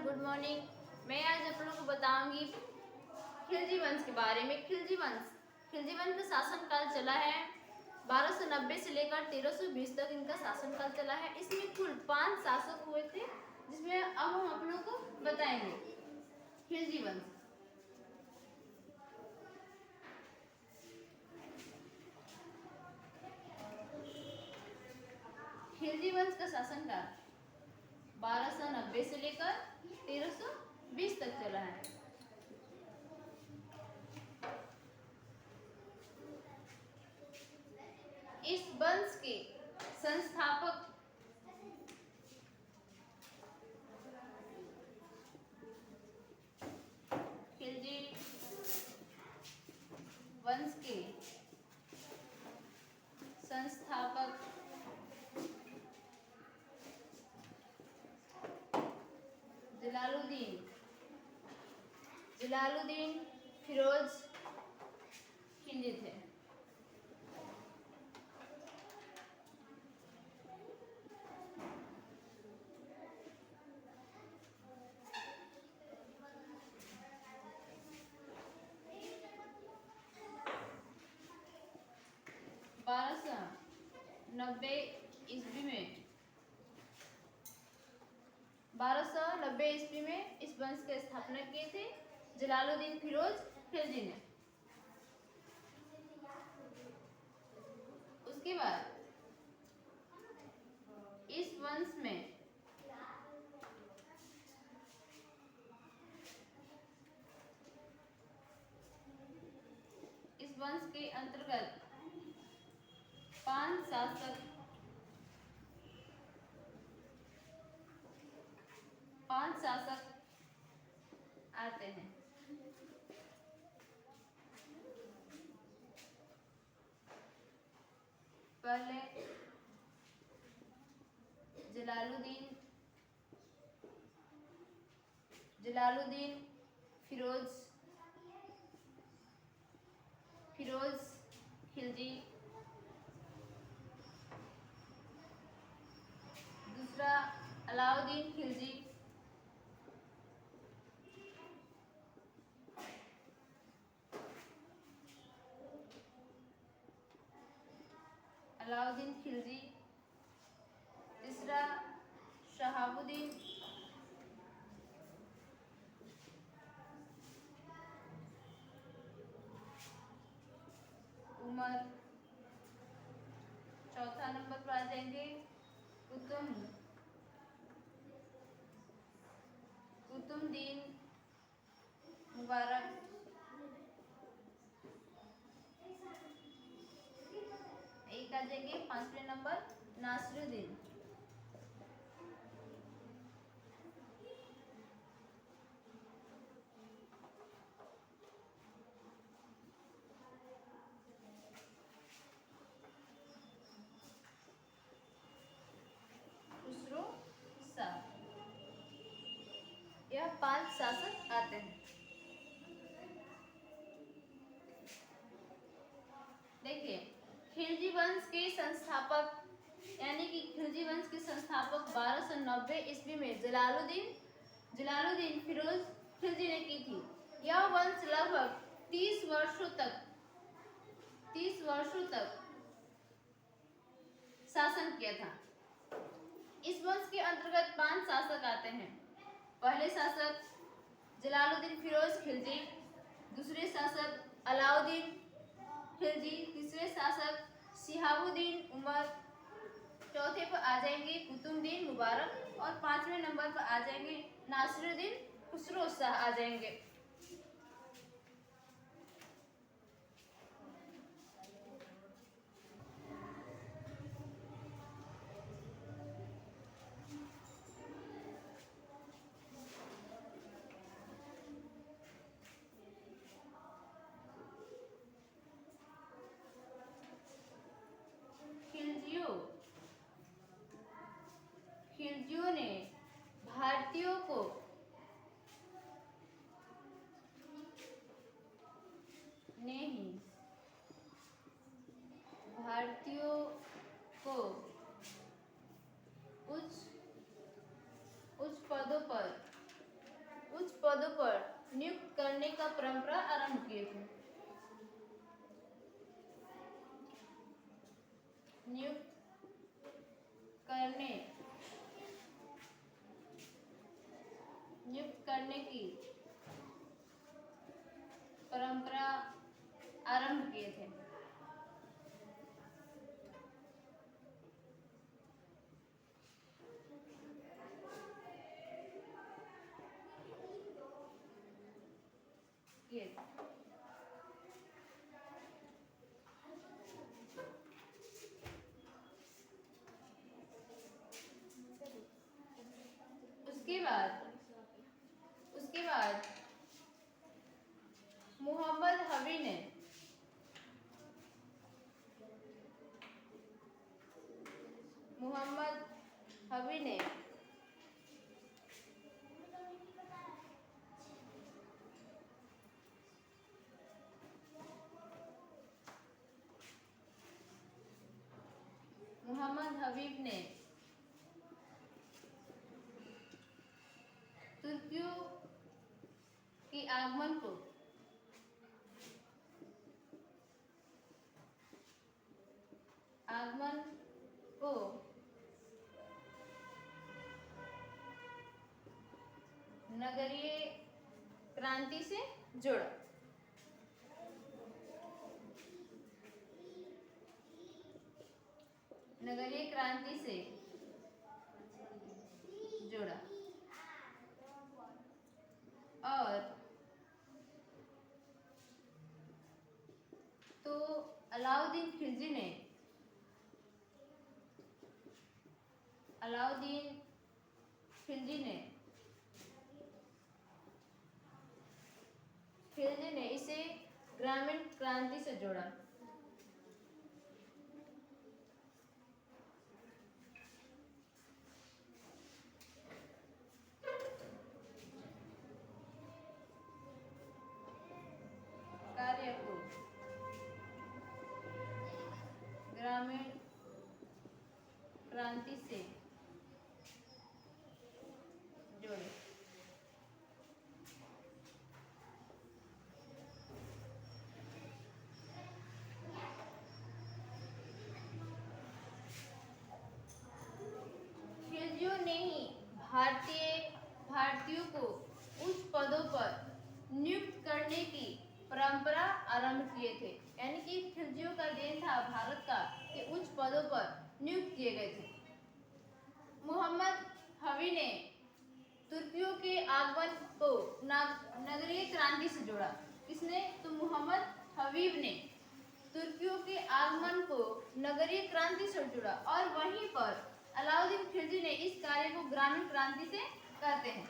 Good morning. मैं आज आप लोगों को बताऊंगी खिलजी वंश के बारे में। खिलजी वंश का शासनकाल चला है 1290 से लेकर 1320 तक इनका शासनकाल चला है। इसमें कुल 5 शासक हुए थे, जिसमें अब हम आप लोगों को बताएंगे खिलजी वंश। खिलजी वंश का शासनकाल 1290 से लेकर 1320 तक चला है। इस वंश के संस्थापक खिलजी वंश के संस्थापक जलालुद्दीन फिरोज खिलजी थे। बारह सौ नब्बे ईस्वी में इस वंश की स्थापना की थी जलालुद्दीन फिरोज खिलजी ने। उसके बाद इस वंश में के अंतर्गत 5 शासक आते हैं। पहले जलालुद्दीन फिरोज खिलजी, दूसरा अलाउद्दीन खिलजी, तीसरा शहाबुद्दीन, उमर। चौथा नंबर पर आ जाएंगे कुतुबुद्दीन मुबारक। एक आ जाएंगे 5वें नंबर नासिरुद्दीन। यह 5 शासक आते हैं। देखिए, खिलजी वंश के संस्थापक यानी कि खिलजी वंश के संस्थापक 1290 ईस्वी में जलालुद्दीन फिरोज खिलजी ने की थी। यह वंश लगभग 30 वर्षों तक शासन किया था। इस वंश के अंतर्गत 5 शासक आते हैं। पहले शासक जलालुद्दीन फिरोज खिलजी, दूसरे शासक अलाउद्दीन खिलजी, तीसरे शासक शिहाबुद्दीन उमर, चौथे पर आ जाएंगे कुतुबुद्दीन मुबारक और 5वें नंबर पर आ जाएंगे नासिरुद्दीन खुसरो शाह आ जाएंगे। खिलजियों ने भारतीयों को उच्च पदों पर करने का परंपरा आरंभ किए थे। नियुक्त करने की परंपरा आरंभ किए थे। उसके बाद मोहम्मद हबी ने मोहम्मद हबीब ने तुर्कियों के आगमन को नगरीय क्रांति से जोड़ा। नगरीय क्रांति से जोड़ा और तो अलाउद्दीन खिलजी ने इसे ग्रामीण क्रांति से जोड़ा। कार्य को ग्रामीण क्रांति से जोड़े। खिलजियों ने ही भारतीयों को उच्च पदों पर नियुक्त करने की परंपरा आरंभ किए थे। यानी कि खिलजियों का देन था भारत का कि उच्च पदों पर नियुक्त किए गए थे। मोहम्मद हबी ने तुर्कियों के आगमन को नगरीय क्रांति से जोड़ा। किसने? तो मोहम्मद हबीब ने तुर्कियों के आगमन को नगरीय क्रांति से जोड़ा और वहीं पर अलाउद्दीन खिलजी ने इस कार्य को ग्रामीण क्रांति से कहते हैं।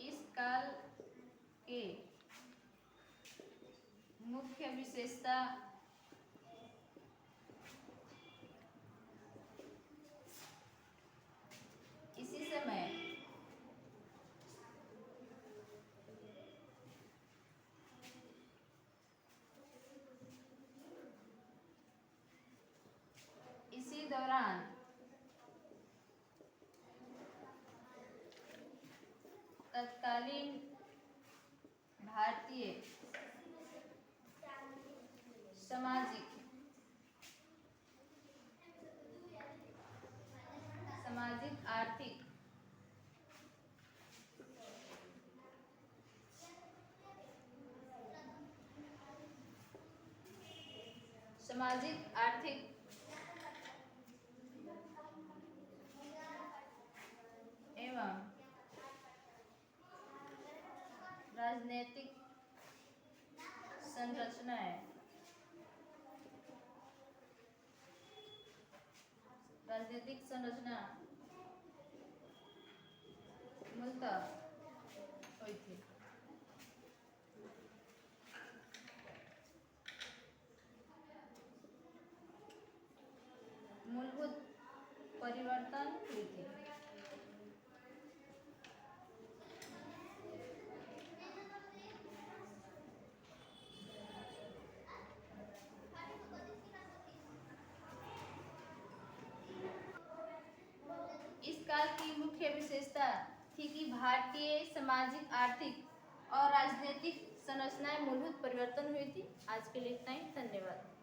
इस काल के मुख्य विशेषता इसी समय इसी दौरान तत्कालीन भारतीय सामाजिक आर्थिक एवं राजनीतिक संरचना मूलतः हुई थी। मूलभूत परिवर्तन हुई थी। की भारतीय सामाजिक, आर्थिक और राजनीतिक संरचनाएं मूलभूत परिवर्तन हुई थी। आज के लिए इतना ही, धन्यवाद।